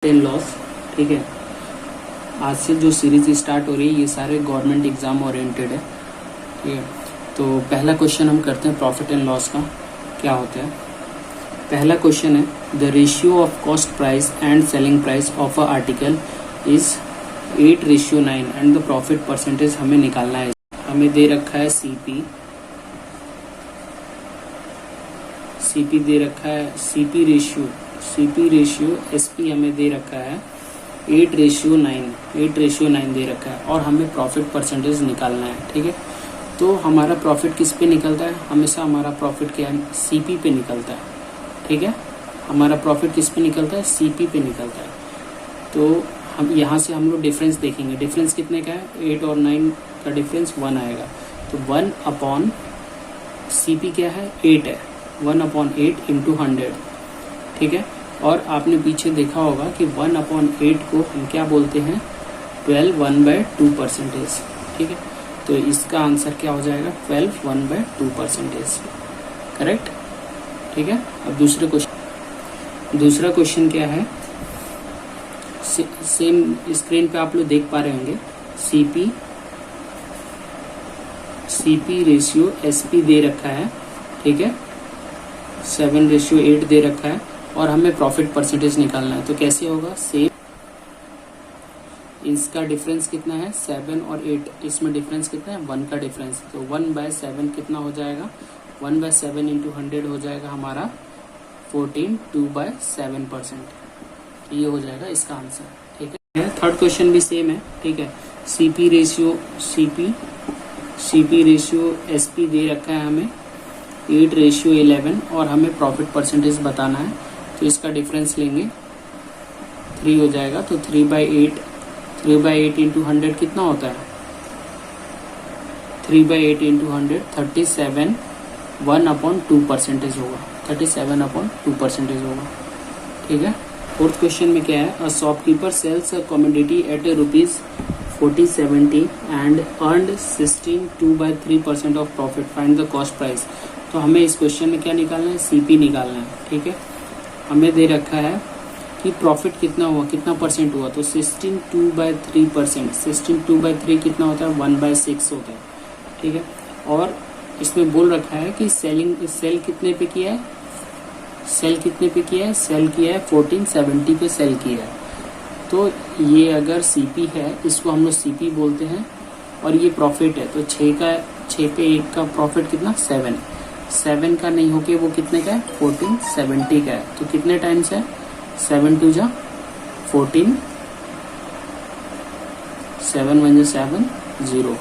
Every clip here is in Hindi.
इन लॉस। ठीक है, आज से जो सीरीज स्टार्ट हो रही है ये सारे गवर्नमेंट एग्जाम ओरिएंटेड है। ठीक है, तो पहला क्वेश्चन हम करते हैं प्रॉफिट एंड लॉस का क्या होता है। पहला क्वेश्चन है the ratio of cost price and selling price of a article is 8:9 and the profit percentage हमें निकालना है। हमें दे रखा है सीपी दे रखा है, सीपी रेशियो एसपी हमें दे रखा है 8:9 दे रखा है और हमें प्रॉफिट परसेंटेज निकालना है। ठीक है, तो हमारा प्रॉफिट किस पे निकलता है? हमेशा हमारा प्रॉफिट क्या है? सीपी पे निकलता है। ठीक है, हमारा प्रॉफिट किस पे निकलता है? सीपी पे निकलता है। तो हम यहाँ से हम लोग डिफरेंस देखेंगे। डिफरेंस कितने का है? 8 और 9 का डिफरेंस 1 आएगा। तो 1 अपॉन सीपी क्या है? 8 है। 1/8 इंटू 100। ठीक है, और आपने पीछे देखा होगा कि 1/8 को हम क्या बोलते हैं? 12 1/2%। ठीक है, तो इसका आंसर क्या हो जाएगा? 12 1/2%। करेक्ट। ठीक है, अब दूसरा क्वेश्चन क्या है? सेम स्क्रीन पे आप लोग देख पा रहे होंगे। सीपी रेशियो एसपी दे रखा है। ठीक है, 7:8 दे रखा है और हमें प्रॉफिट परसेंटेज निकालना है। तो कैसे होगा? सेम, इसका डिफरेंस कितना है? 7 और 8। इसमें डिफरेंस कितना है? 1 का डिफरेंस। तो 1/7 कितना हो जाएगा? 1/7 इंटू 100 हो जाएगा हमारा 14 2/7%। ये हो जाएगा इसका आंसर। ठीक है, थर्ड क्वेश्चन भी सेम है। ठीक है, सीपी रेशियो एसपी दे रखा है हमें 8:11 और हमें प्रॉफिट परसेंटेज बताना है। तो इसका डिफरेंस लेंगे, 3 हो जाएगा। तो 3/8 इंटू 100 कितना होता है? 3/8 इंटू 100 37 1/2% होगा। 37/2% होगा। ठीक है, फोर्थ क्वेश्चन में क्या है? A shopkeeper sells a commodity at ₹40.70 and earned 16.2/3% of profit. Find the cost price. तो हमें इस क्वेश्चन में क्या निकालना है? सीपी निकालना है। ठीक है, हमें दे रखा है कि प्रॉफिट कितना हुआ, कितना परसेंट हुआ। तो 16.2/3%। 16.2/3 कितना होता है? 1/6 होता है। ठीक है, और इसमें बोल रखा है कि सेल कितने पे किया है? सेल किया है 1470 पे सेल किया है। तो ये अगर सीपी है, इसको हम लोग सीपी बोलते हैं और ये प्रॉफिट है। तो 6 पे 1 का प्रॉफिट कितना? 7 का नहीं होके वो कितने का है? 1470 का है। तो कितने टाइम्स है? 7 2 जा 14, 7 1 7 0।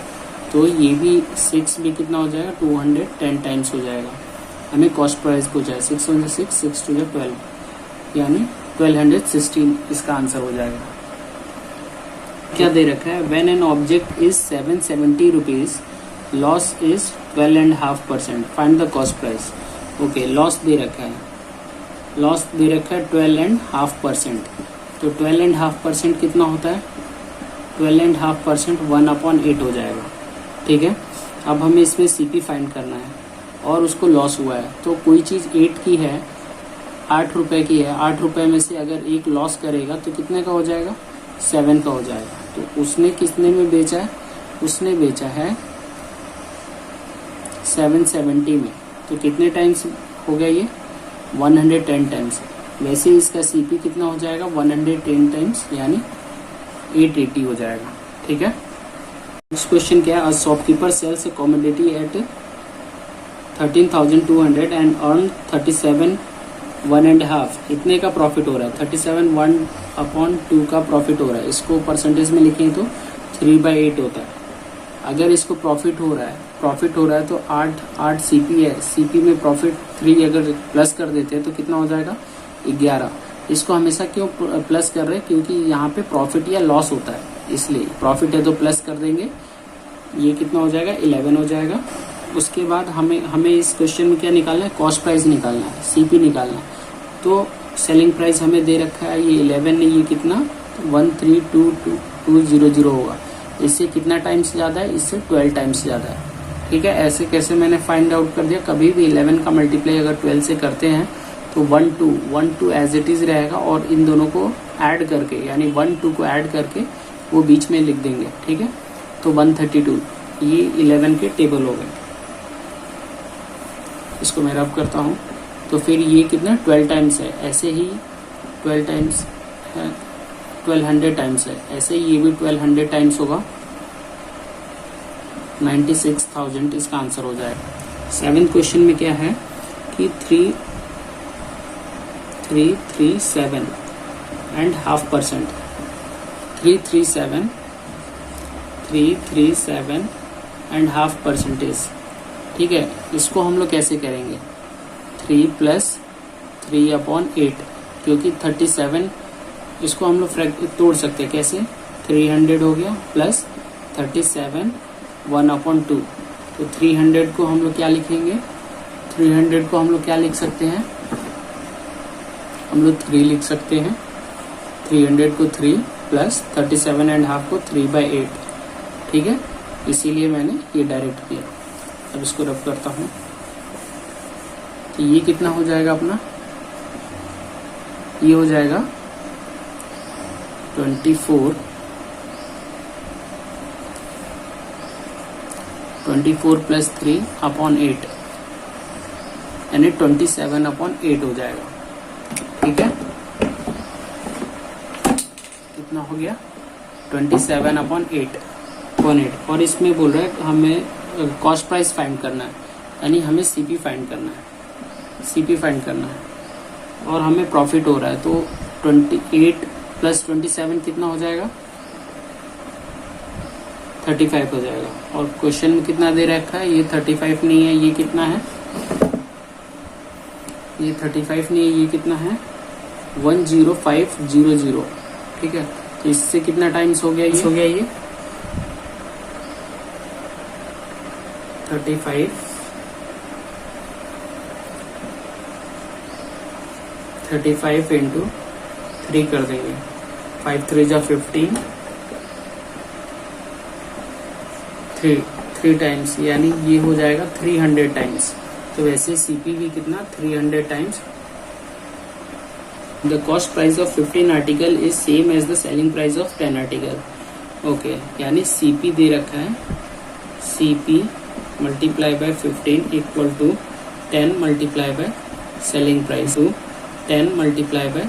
तो ये भी 6 भी कितना हो जाएगा? 210 टाइम्स हो जाएगा। हमें कॉस्ट प्राइस पूछा है। 6 1 6, 6 2 12, यानी 1216 इसका आंसर हो जाएगा। क्या दे रखा है? When an object is 770 rupees, loss is 12.5%। Find the cost price. Okay, loss दे रखा है 12.5%। तो 12.5% कितना होता है? 12.5% 1/8 हो जाएगा। ठीक है, अब हमें इसमें सीपी फाइंड करना है और उसको लॉस हुआ है। तो कोई चीज 8 की है, 8 रुपए की है, 8 रुपए में से अगर एक लॉस करेगा तो कितने का हो जाएगा? 7 का हो जाएगा। तो उसने कितने में बेचा है? उसने बेचा है 770 में। तो कितने टाइम्स हो गया ये? 110 टाइम्स। वैसे इसका सीपी कितना हो जाएगा? 110 टाइम्स, यानी 880 हो जाएगा। ठीक है, नेक्स्ट क्वेश्चन क्या है? A shopkeeper sells a commodity at 13,200 and earn 37 1.5। इतने का प्रॉफिट हो रहा है। 37 1/2 का प्रॉफिट हो रहा है। इसको परसेंटेज में लिखें तो 3/8 होता है। अगर इसको प्रॉफिट हो रहा है तो 8 सीपी है। सीपी में प्रॉफिट 3 अगर प्लस कर देते हैं तो कितना हो जाएगा? 11। इसको हमेशा क्यों प्लस कर रहे हैं? क्योंकि यहाँ पे प्रॉफिट या लॉस होता है, इसलिए प्रॉफिट है तो प्लस कर देंगे। ये कितना हो जाएगा? 11 हो जाएगा। उसके बाद हमें इस क्वेश्चन में क्या निकालना है? कॉस्ट प्राइस निकालना है, सीपी निकालना है। तो सेलिंग प्राइस हमें दे रखा है ये 11 नहीं, ये कितना? 132200 होगा। इससे कितना टाइम्स ज़्यादा है? इससे 12 टाइम्स ज़्यादा है। ठीक है, ऐसे कैसे मैंने फाइंड आउट कर दिया? कभी भी 11 का मल्टीप्लाई अगर 12 से करते हैं तो 1 2 एज इट इज रहेगा और इन दोनों को ऐड करके, यानी 1 2 को ऐड करके वो बीच में लिख देंगे, ठीक है। तो 132 ये 11 के टेबल हो गए। इसको मैं रब करता हूँ, तो फिर ये कितना 12 टाइम्स है, ऐसे ही 12 टाइम्स है, 1200 टाइम्स है, ऐसे ही ये भी 1200 टाइम्स होगा। 96,000 इसका आंसर हो जाएगा। 7th क्वेश्चन में क्या है कि 337 and half percent, 337 and half percentage, ठीक है। इसको हम लोग कैसे करेंगे, 3 + 3/8, क्योंकि 37 इसको हम लोग तोड़ सकते हैं कैसे, 300 हो गया प्लस 37 1/2, तो 300 को हम लोग क्या लिखेंगे, 300 को हम लोग क्या लिख सकते हैं, हम लोग 3 लिख सकते हैं। 300 को 3 प्लस 37.5 को 3/8, ठीक है। इसीलिए मैंने ये डायरेक्ट किया। अब इसको रब करता हूँ, तो ये कितना हो जाएगा अपना, ये हो जाएगा 24 + 3/8, यानी 27/8 हो जाएगा, ठीक है। कितना हो गया, 27/8। और इसमें बोल रहा है हमें कॉस्ट प्राइस फाइंड करना है, यानी हमें सीपी फाइंड करना है, और हमें प्रॉफिट हो रहा है। तो 28 + 27 कितना हो जाएगा, 35 हो जाएगा। और क्वेश्चन में कितना दे रखा है, ये 35 नहीं है, ये कितना है, ये 35 नहीं है, ये कितना है 10500, ठीक है। तो इससे कितना टाइम्स हो गया, ये 35 × 3 कर देंगे, 5 3 = 15, 3 टाइम्स, यानी ये हो जाएगा 300 टाइम्स। तो वैसे सीपी भी कितना 300 times. The cost price of 15 article is same as the selling price of 10 article. Okay, यानी सीपी दे रखा है, CP multiply by 15 = 10 multiply by selling price, 10 multiply by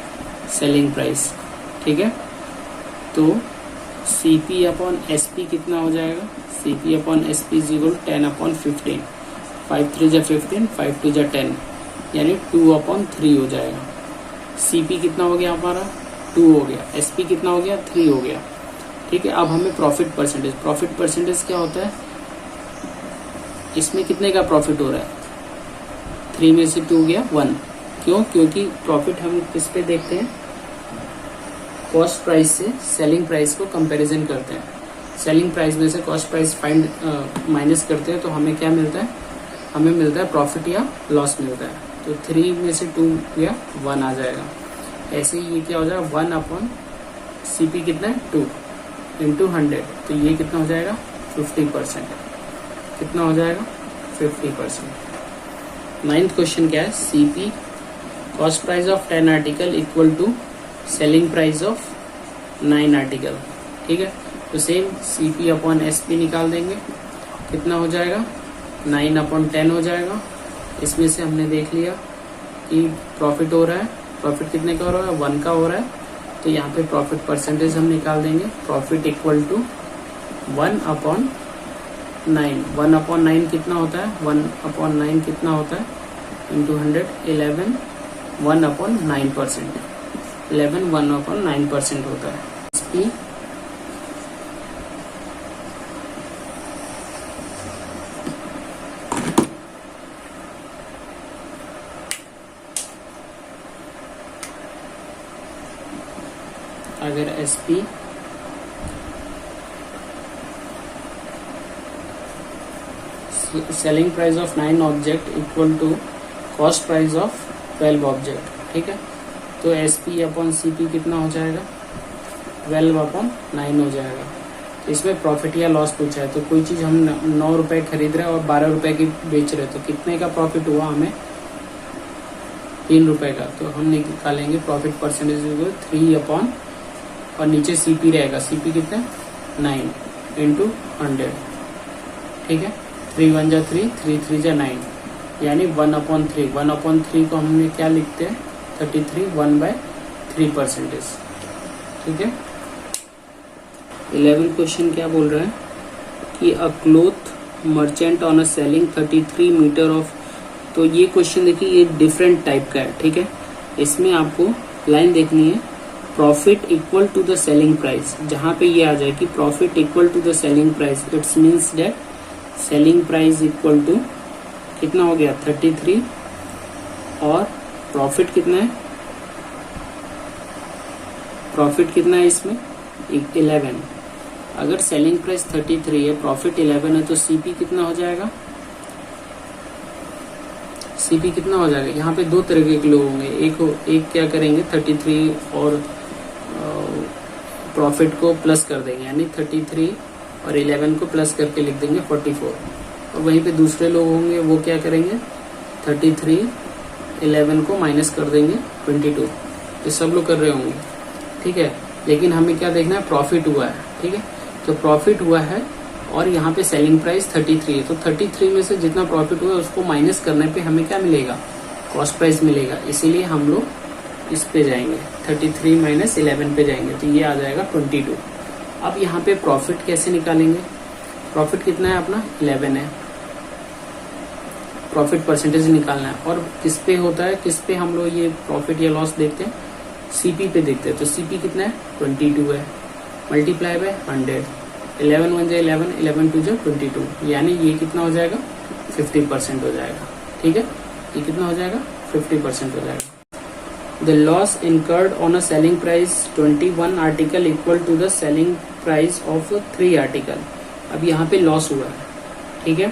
selling price, ठीक है। तो CP/SP कितना हो जाएगा, CP/SP = 10/15, 5 3 = 15, 5 2 = 10, यानी 2/3 हो जाएगा। CP कितना हो गया हमारा, 2 हो गया, SP कितना हो गया, 3 हो गया, ठीक है। अब हमें प्रॉफिट परसेंटेज क्या होता है, इसमें कितने का प्रॉफिट हो रहा है, 3 में से 2 गया 1, क्यों, क्योंकि प्रॉफिट हम किस पे देखते हैं, कॉस्ट प्राइस से सेलिंग प्राइस को कंपैरिजन करते हैं। सेलिंग प्राइस में से कॉस्ट प्राइस माइनस करते हैं, तो हमें क्या मिलता है, हमें मिलता है प्रॉफिट या लॉस मिलता है। तो 3 में से 2 या 1 आ जाएगा। ऐसे ही ये क्या हो जाएगा, 1/CP कितना है, 2 × 100, तो ये कितना हो जाएगा 50%, कितना हो जाएगा 50%। 9th क्वेश्चन क्या है, CP cost price of 10 article = selling price of 9 article, ठीक है। तो सेम CP/SP निकाल देंगे, कितना हो जाएगा 9/10 हो जाएगा। इसमें से हमने देख लिया कि प्रॉफिट हो रहा है, प्रॉफिट कितने का हो रहा है, 1 का हो रहा है, तो यहाँ पे प्रॉफिट परसेंटेज हम निकाल देंगे, प्रॉफिट = 1/9, 1/9 कितना होता है, 1/9 कितना होता है × 100, 11 1/9%, 11 1/9% होता है। SP अगर SP selling price of 9 object = cost price of 12 object, ठीक है। तो SP/CP कितना हो जाएगा, 12/9 हो जाएगा। तो इसमें प्रॉफिट या लॉस पूछा है, तो कोई चीज हम 9 रुपए खरीद रहे हैं और 12 रुपए की बेच रहे हैं, तो कितने का प्रॉफिट हुआ हमें, ₹3 का, तो हम निकालेंगे प्रॉफिट परसेंटेज 3 अपॉन, और नीचे सीपी रहेगा, सीपी कितना 9 इंटू 100, ठीक है। 3 1 जा 3, 3 3 जा 9, यानी 1/3। 1/3 को हमने क्या लिखते हैं 33, 1/3%, ठीक है। 11 क्वेश्चन क्या बोल रहा है कि a cloth merchant on a selling 33 meter of, तो ये क्वेश्चन देखिए ये डिफरेंट टाइप का है, ठीक है। इसमें आपको लाइन देखनी है profit equal to the selling price, जहां पे ये आ जाए कि profit equal to the selling price, it's means that selling price equal to कितना हो गया 33 और प्रॉफिट कितना है, प्रॉफिट कितना है इसमें 11। अगर सेलिंग प्राइस 33 है, प्रॉफिट 11 है, तो सीपी कितना हो जाएगा, सीपी कितना हो जाएगा। यहाँ पे दो तरह के लोग होंगे, एक क्या करेंगे 33 और प्रॉफिट को प्लस कर देंगे, यानी 33 और 11 को प्लस करके लिख देंगे 44, और वहीं पे दूसरे लोग होंगे वो क्या करेंगे 33 11 को माइनस कर देंगे 22। ये सब लोग कर रहे होंगे, ठीक है। लेकिन हमें क्या देखना है प्रॉफिट हुआ है, ठीक है। तो प्रॉफिट हुआ है और यहाँ पे सेलिंग प्राइस 33 है, तो 33 में से जितना प्रॉफिट हुआ है उसको माइनस करने पे हमें क्या मिलेगा कॉस्ट प्राइस मिलेगा। इसीलिए हम लोग इस पे जाएंगे 33 माइनस 11 पे जाएंगे, तो ये आ जाएगा 22। अब यहाँ पे प्रॉफिट कैसे निकालेंगे, प्रॉफिट कितना है अपना 11 है, प्रॉफिट परसेंटेज निकालना है। और किस पे होता है, किस पे हम लोग ये प्रॉफिट या लॉस देखते हैं, सीपी पे देखते हैं। तो सीपी कितना है 22 है, मल्टीप्लाई बाय 100, 11 1 जा 11, 11 2 जा 22, यानी ये कितना हो जाएगा 50% हो जाएगा, ठीक है। ये कितना हो जाएगा 50% हो जाएगा। The loss incurred on a selling price 21 article equal to the selling price of 3 article. अब यहाँ पे लॉस हुआ है, ठीक है।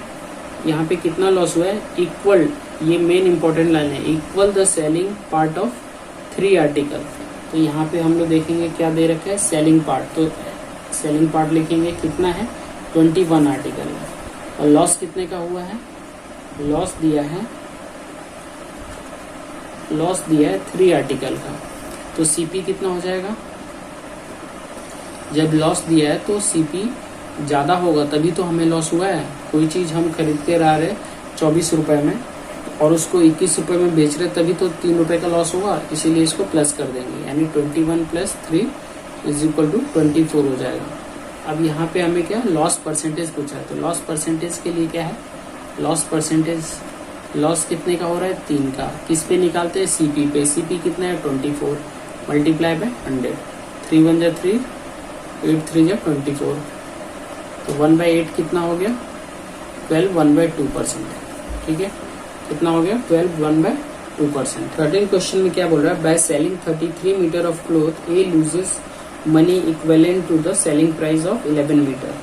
यहाँ पे कितना लॉस हुआ है इक्वल, ये मेन इंपॉर्टेंट लाइन है, equal the selling part of 3 article. तो यहाँ पे हम लोग देखेंगे क्या दे रखा है सेलिंग पार्ट, तो सेलिंग पार्ट लिखेंगे कितना है 21 आर्टिकल, और लॉस कितने का हुआ है, लॉस दिया है 3 आर्टिकल का। तो सीपी कितना हो जाएगा, जब लॉस दिया है तो सीपी ज्यादा होगा तभी तो हमें लॉस हुआ है। कोई चीज हम खरीद के ला रहे 24 रुपए में और उसको 21 रुपए में बेच रहे, तभी तो 3 रुपए का लॉस होगा, इसीलिए इसको प्लस कर देंगे, यानी 21 प्लस 3 इज इक्वल टू 24 हो जाएगा। अब यहाँ पे हमें क्या लॉस परसेंटेज पूछा है, तो लॉस परसेंटेज के लिए क्या है लॉस परसेंटेज, लॉस कितने का हो रहा है 3 का, किस पे निकालते हैं सीपी पे, सीपी कितना है 24 मल्टीप्लाई बाय 100, 3 1 जा 3, 8 3 जा 24, तो 1/8 कितना हो गया 12 1/2%, ठीक है। कितना हो गया 12 1/2%। 13 क्वेश्चन में क्या बोल रहा है, by selling 33 meter of cloth a loses money equivalent to the selling price of 11 meter,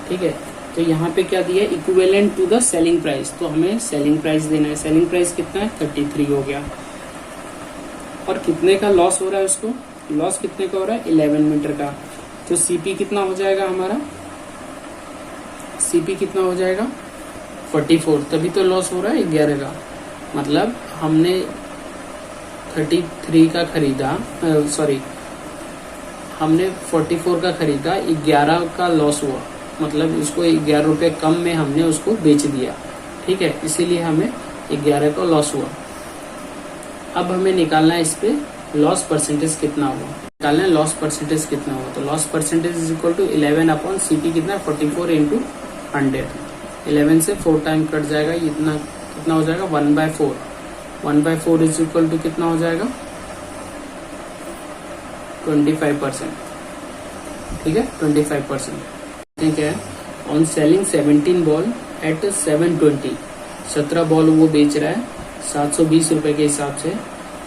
ठीक है। तो यहाँ पे क्या दिया equivalent to the selling price, तो हमें सेलिंग प्राइस देना है, सेलिंग प्राइस कितना है 33 हो गया, और कितने का लॉस हो रहा है उसको, लॉस कितने का हो रहा है 11 मीटर का, तो सीपी कितना हो जाएगा हमारा, सीपी कितना हो जाएगा 44, तभी तो लॉस हो रहा है 11 का, मतलब हमने 33 का खरीदा, सॉरी हमने 44 का खरीदा, 11 का लॉस हुआ, मतलब इसको 11 रुपए कम में हमने उसको बेच दिया, ठीक है, इसीलिए हमें 11 का लॉस हुआ। अब हमें निकालना है इस पे लॉस परसेंटेज कितना हुआ, निकालना है लॉस परसेंटेज कितना हुआ, तो loss percentage is equal to 11 upon CP कितना 44 इंटू 100, 11 से 4 टाइम कट जाएगा, इतना कितना हो जाएगा 1/4, 1/4 इज इक्वल टू कितना हो जाएगा 25%, ठीक है 25%। ठीक है, on selling 17 ball at 720, 17 ball वो बेच रहा है 720 रुपए के हिसाब से,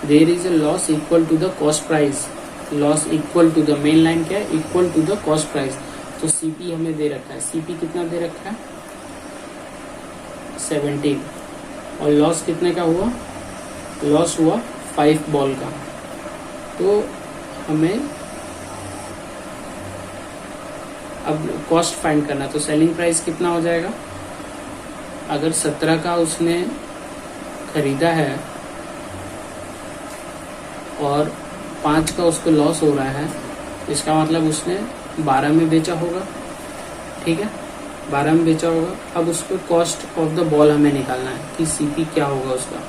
there is a loss equal to the cost price, loss equal to the main line क्या है equal to the cost price, तो सीपी हमें दे रखा है, सीपी कितना दे रखा है 17, और लॉस कितने का हुआ, लॉस हुआ 5 बॉल का, तो हमें अब कॉस्ट फाइंड करना, तो सेलिंग प्राइस कितना हो जाएगा, अगर 17 का उसने खरीदा है और 5 का उसको लॉस हो रहा है, इसका मतलब उसने 12 में बेचा होगा, ठीक है, 12 में बेचा होगा। अब उसको कॉस्ट ऑफ द बॉल हमें निकालना है कि सीपी क्या होगा उसका।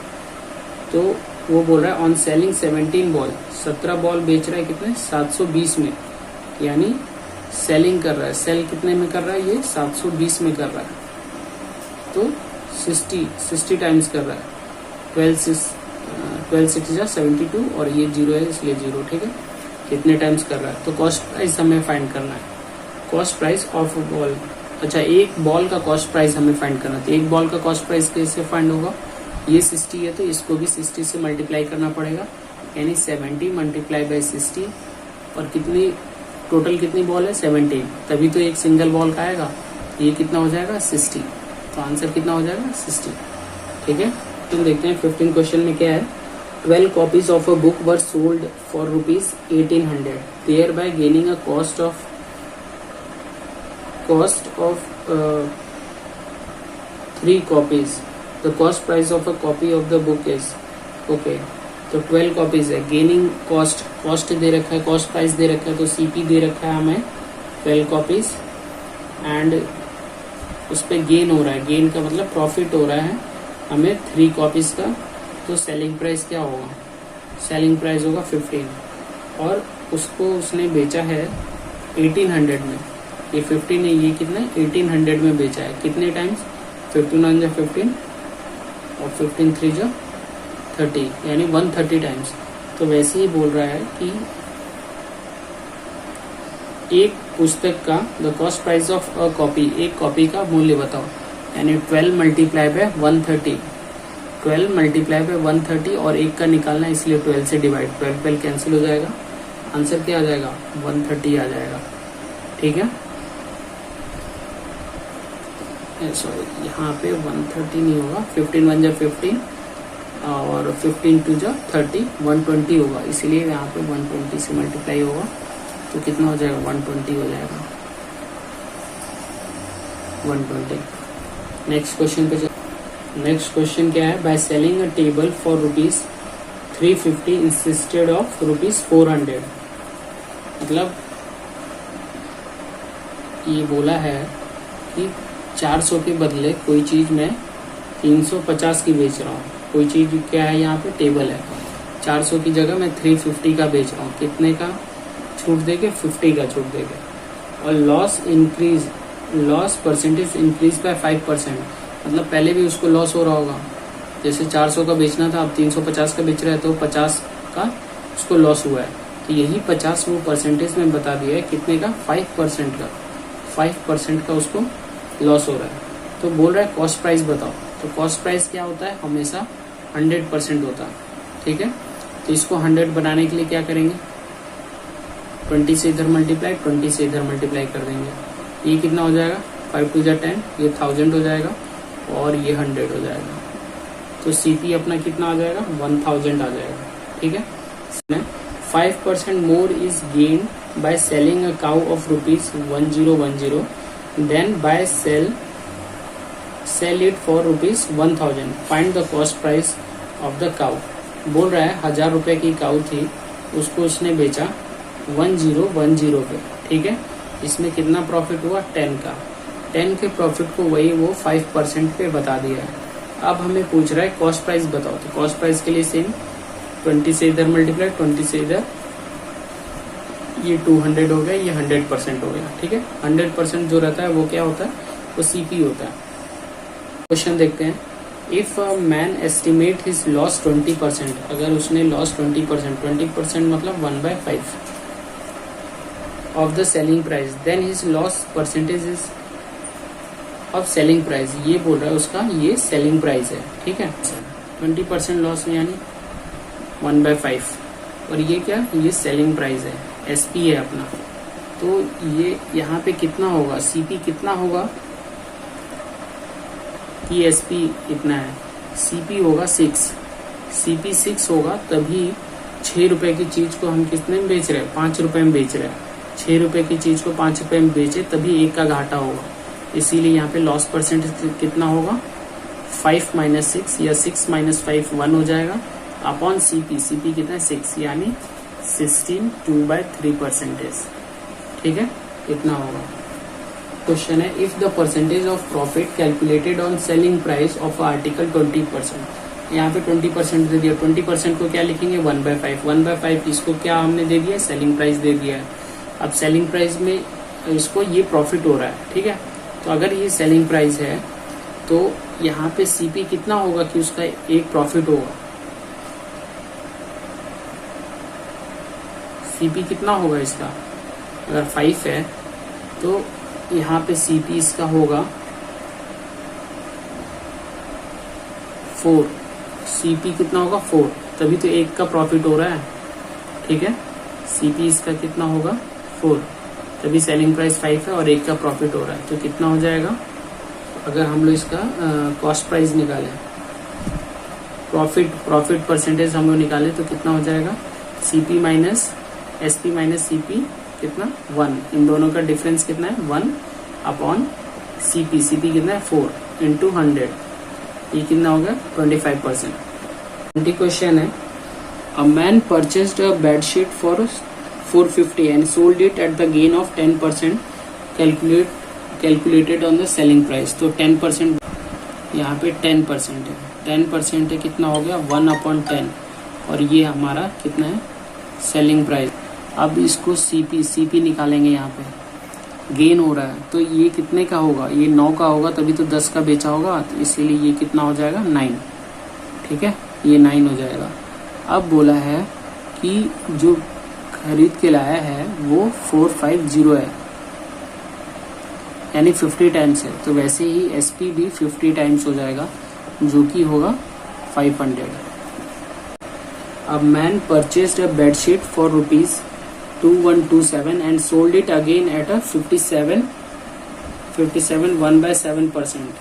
तो वो बोल रहा है ऑन सेलिंग 17 बॉल, 17 बॉल बेच रहा है कितने, 720 में, यानी सेलिंग कर रहा है, सेल कितने में कर रहा है, ये 720 में कर रहा है, तो 60 टाइम्स कर रहा है, 12 6 72 और ये 0 है इसलिए 0, ठीक है, कितने टाइम्स कर रहा है। तो कॉस्ट प्राइस हमें फाइंड करना है, कॉस्ट प्राइस ऑफ बॉल। अच्छा, एक बॉल का कॉस्ट प्राइस हमें फाइंड करना है, तो एक बॉल का कॉस्ट प्राइस कैसे फाइंड होगा, ये 60 है तो इसको भी 60 से मल्टीप्लाई करना पड़ेगा, यानी 70 मल्टीप्लाई बाई 60, और कितनी टोटल कितनी बॉल है, 17, तभी तो एक सिंगल बॉल का आएगा, ये कितना हो जाएगा 60, तो आंसर कितना हो जाएगा 60, ठीक है। तुम देखते हैं 15 क्वेश्चन में क्या है, 12 copies of a book were sold for rupees 1800, thereby gaining a cost of 3 copies. The cost price of a copy of the book is okay. तो 12 कॉपीज है, गेनिंग कॉस्ट दे रखा है, कॉस्ट प्राइस दे रखा है, तो सीपी दे रखा है हमें 12 कॉपीज, एंड उस पर गेन हो रहा है, गेन का मतलब प्रॉफिट हो रहा है हमें 3 कॉपीज का। तो सेलिंग प्राइस क्या होगा, सेलिंग प्राइस होगा 15, और उसको उसने बेचा है 1800 में, ये 15 है, ये कितना 1800 में बेचा है, कितने टाइम्स, 15 जा 15 और 15 3 जा 30, यानी 130 टाइम्स। तो वैसे ही बोल रहा है कि एक पुस्तक का the cost price of a copy, एक कॉपी का मूल्य बताओ, यानी 12 मल्टीप्लाई बाय 130, 12 मल्टीप्लाई बाय 130, और एक का निकालना है इसलिए 12 से डिवाइड, 12 कैंसिल हो जाएगा, आंसर क्या आ जाएगा 130 आ जाएगा, ठीक है। सॉरी, यहाँ पे 130 नहीं होगा, 15 1 जा 15 और 15 2 जा 30, 120 होगा, इसीलिए यहाँ पे 120 से मल्टीप्लाई होगा, तो कितना हो जाएगा 120 हो जाएगा, 120। नेक्स्ट क्वेश्चन पे नेक्स्ट क्वेश्चन क्या है, by selling a table for rupees 350 instead of rupees 400, मतलब ये बोला है कि 400 के बदले कोई चीज मैं 350 की बेच रहा हूँ, कोई चीज क्या है यहाँ पे टेबल है, 400 की जगह मैं 350 का बेच रहा हूँ, कितने का छूट देके 50 का छूट देके, और लॉस परसेंटेज इंक्रीज बाय 5%, मतलब पहले भी उसको लॉस हो रहा होगा, जैसे 400 का बेचना था, अब 350 का बेच रहा है, तो 50 का उसको लॉस हुआ है, तो यही 50 वो परसेंटेज में बता दिया है, कितने का 5% का उसको लॉस हो रहा है। तो बोल रहा है कॉस्ट प्राइस बताओ, तो कॉस्ट प्राइस क्या होता है, हमेशा 100% होता है, ठीक है। तो इसको 100 बनाने के लिए क्या करेंगे, 20 से इधर मल्टीप्लाई, 20 से इधर मल्टीप्लाई कर देंगे, ये कितना हो जाएगा 5 2 जा 10, ये 1000 हो जाएगा, और ये 100 हो जाएगा, तो सीपी अपना कितना आ जाएगा 1000 आ जाएगा, ठीक है। 5% more is gain by selling a cow of rupees 1010 then by sell it for rupees 1000, find the cost price of the cow. बोल रहा है 1000 रुपए की काउ थी, उसको उसने बेचा 1010 पे, ठीक है। इसमें कितना प्रॉफिट हुआ 10 का, 10 के प्रॉफिट को वही वो 5% पे बता दिया है। अब हमें पूछ रहा है कॉस्ट प्राइस बताओ, तो कॉस्ट प्राइस के लिए सेम 20 से इधर मल्टीप्लाई, 20 से इधर, ये 200 हो गया, ये 100% हो गया, ठीक है। 100% जो रहता है वो क्या होता है, वो सीपी होता है। क्वेश्चन देखते हैं, if a man estimate his loss 20%, अगर उसने लॉस 20% मतलब 1/5 of the selling price, then his loss percentage is of selling price, ये बोल रहा है उसका ये सेलिंग प्राइस है, ठीक है। 20% लॉस यानी 1/5, और ये क्या, ये सेलिंग प्राइस है, एसपी है अपना, तो ये यहाँ पे कितना होगा, सीपी कितना होगा, ये एसपी इतना है, सीपी होगा 6, सीपी 6 होगा, तभी 6 रुपए की चीज को हम कितने में बेच रहे हैं, 5 रुपए में बेच रहे हैं, 6 रुपए की चीज को 5 रुपए में बेचे तभी एक का घाटा होगा, इसीलिए यहाँ पे लॉस परसेंटेज कितना होगा 5 - 6 या 6 - 5 1 हो जाएगा, अपॉन सीपी, सीपी कितना है 6, यानी 16 2/3%। ठीक है, इतना होगा। क्वेश्चन है if the percentage of profit calculated on selling price of article 20%। यहाँ पे 20% दे दिया, 20% को क्या लिखेंगे 1/5, 1/5 इसको क्या हमने दे दिया, सेलिंग प्राइस दे दिया है। अब सेलिंग प्राइस में इसको ये प्रॉफिट हो रहा है, ठीक है। तो अगर ये सेलिंग प्राइस है तो यहाँ पे सीपी कितना होगा कि उसका एक प्रॉफिट होगा, सीपी कितना होगा इसका, अगर 5 है तो यहाँ पे सीपी इसका होगा 4, सीपी कितना होगा 4, तभी तो एक का प्रॉफिट हो रहा है। ठीक है, सीपी इसका कितना होगा 4, तभी सेलिंग प्राइस 5 है और एक का प्रॉफिट हो रहा है, तो कितना हो जाएगा, अगर हम लोग इसका कॉस्ट प्राइस निकालें, प्रॉफिट परसेंटेज हम लोग निकालें तो कितना हो जाएगा, CP minus SP minus CP कितना 1, इन दोनों का डिफरेंस कितना है 1 अपॉन सीपी, सीपी कितना है 4 इंटू 100, ये कितना होगा 25%। 20 क्वेश्चन है, a man purchased a bedsheet for 450 and sold it at the gain of 10% calculated on the selling price. तो 10% यहाँ पे 10% है, 10% है कितना हो गया 1/10, और ये हमारा कितना है सेलिंग प्राइस। अब इसको सीपी निकालेंगे, यहाँ पे गेन हो रहा है तो ये कितने का होगा, ये 9 का होगा, तभी तो 10 का बेचा होगा, तो इसीलिए ये कितना हो जाएगा 9। ठीक है, ये 9 हो जाएगा। अब बोला है कि जो खरीद के लाया है वो 450 है, यानी 50 टाइम्स है, तो वैसे ही एसपी भी 50 टाइम्स हो जाएगा, जो कि होगा 500। अब man purchased a bedsheet for ₹2127 and sold it again at a 57 1/7%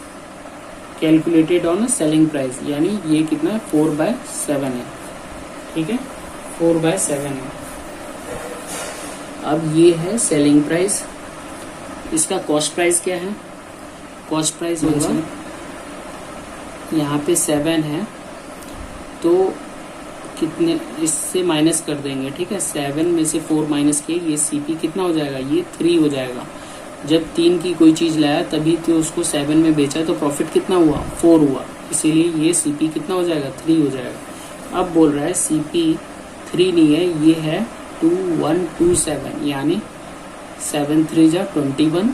calculated on selling price, यानी ये कितना है 4/7 है। ठीक है, 4/7 है। अब ये है सेलिंग प्राइस, इसका कॉस्ट प्राइस क्या है, कॉस्ट प्राइस होगा यहाँ पे 7 है, तो कितने इससे माइनस कर देंगे। ठीक है, 7 में से 4 माइनस किए, ये सीपी कितना हो जाएगा, ये 3 हो जाएगा। जब 3 की कोई चीज लाया तभी तो उसको 7 में बेचा, तो प्रॉफिट कितना हुआ 4 हुआ, इसीलिए ये सीपी कितना हो जाएगा 3 हो जाएगा। अब बोल रहा है सीपी 3 नहीं है, ये है 2127, यानी 7 3 जा 21,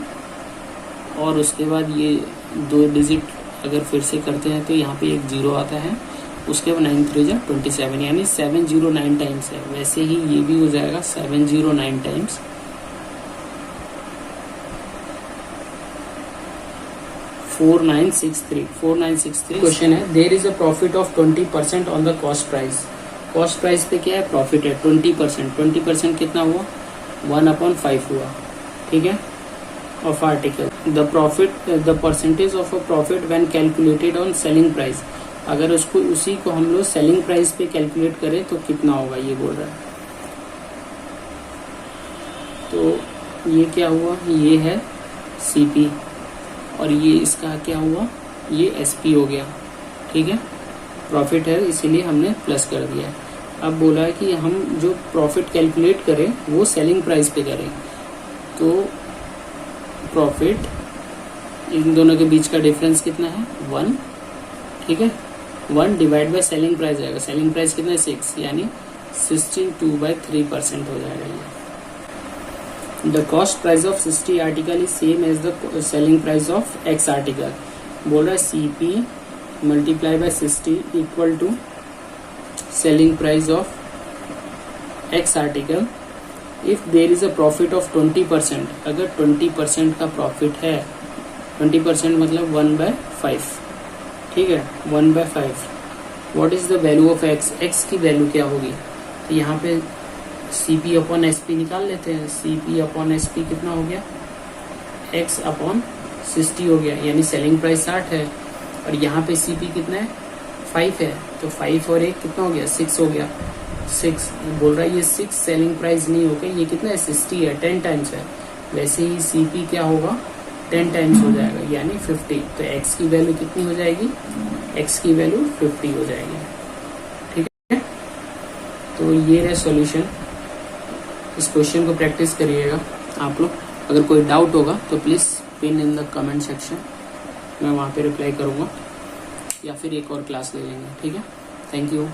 और उसके बाद ये 2 डिजिट अगर फिर से करते हैं तो यहाँ पे एक 0 आता है, उसके बाद 9 3 जा 27, यानी 709 टाइम्स है। वैसे ही ये भी हो जाएगा 709 टाइम्स, 4963। क्वेश्चन है there is a profit of 20% on the cost price. Cost price पे क्या है, प्रॉफिट है 20%, 20% कितना हुआ 1/5 हुआ। ठीक है, of article. The profit the percentage of a profit when calculated on selling price, अगर उसको उसी को हम लोग सेलिंग प्राइस पे कैलकुलेट करें तो कितना होगा, ये बोल रहा है। तो ये क्या हुआ, ये है सीपी, और ये इसका क्या हुआ, ये एसपी हो गया। ठीक है, प्रॉफिट है इसीलिए हमने प्लस कर दिया है। अब बोला है कि हम जो प्रॉफिट कैलकुलेट करें वो सेलिंग प्राइस पे करें, तो प्रॉफिट इन दोनों के बीच का डिफरेंस कितना है 1। ठीक है, 1 डिवाइड बाय सेलिंग प्राइस आएगा, सेलिंग प्राइस कितना है 6, यानी 16 2/3% हो जाएगा ये। The cost price of 60 article is same as the selling price of X article. बोल रहा है CP multiply by 60 equal to selling price of X article if there is a profit of 20%, अगर 20% का प्रॉफिट है, 20% मतलब 1/5। ठीक है, 1/5। What is the value of x, x की वैल्यू क्या होगी, तो यहाँ पे सीपी अपॉन एसपी निकाल लेते हैं। सीपी अपॉन एसपी कितना हो गया, एक्स अपॉन 60 हो गया, यानी सेलिंग प्राइस 60 है, और यहाँ पे सीपी कितना है 5 है, तो 5 और 1 कितना हो गया 6 हो गया। 6 बोल रहा है ये 6 सेलिंग प्राइस नहीं होगा, ये कितना है 60 है, 10 टाइम्स है। वैसे ही सीपी क्या होगा 10 टाइम्स हो जाएगा, यानी 50। तो एक्स की वैल्यू कितनी हो जाएगी, एक्स की वैल्यू 50 हो जाएगी। ठीक है, तो ये है सॉल्यूशन। इस क्वेश्चन को प्रैक्टिस करिएगा आप लोग। अगर कोई डाउट होगा तो please pin in the comment section, मैं वहाँ पे रिप्लाई करूँगा, या फिर एक और क्लास ले लेंगे। ठीक है, थैंक यू।